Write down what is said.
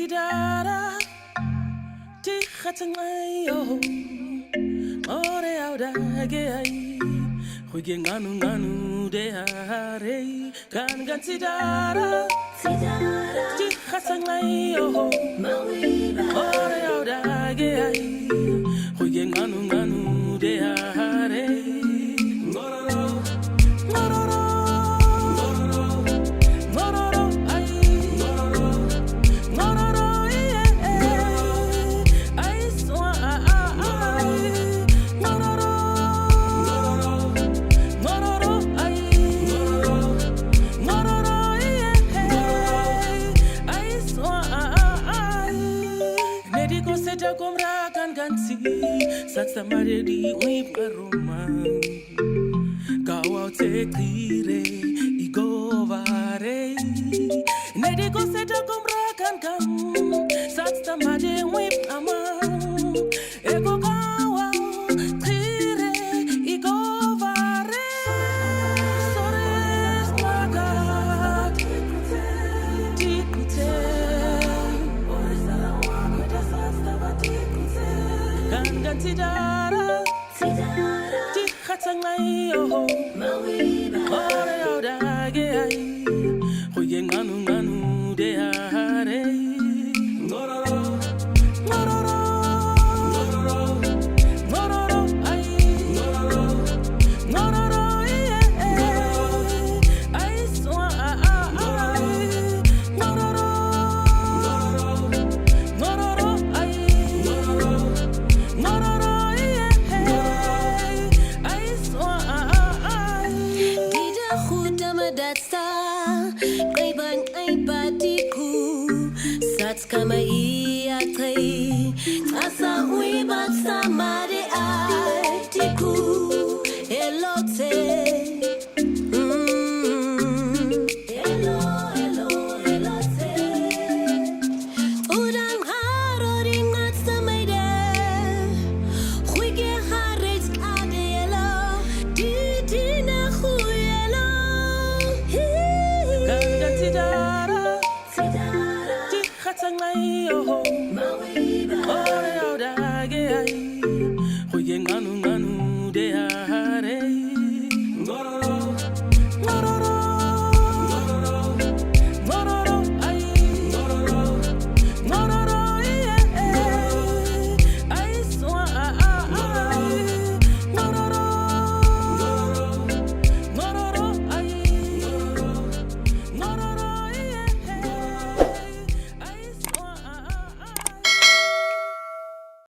Sidara, Tichatanglayo, Ore Audagay, Huiganganu de Hare, Gangansidara, Tichatanglayo, Ore Audagay, Huiganganu de Hare. Satsa maredi wip aroma Kawa tekire igovare Nedi ko seta komra kan Satsa maredi wip ama Ego kawa tekire igovare Sores maka tikute Ore salawa kweta satsa batikute Sidara, Tichatanglayo, Ore Audagay, Huiganganu.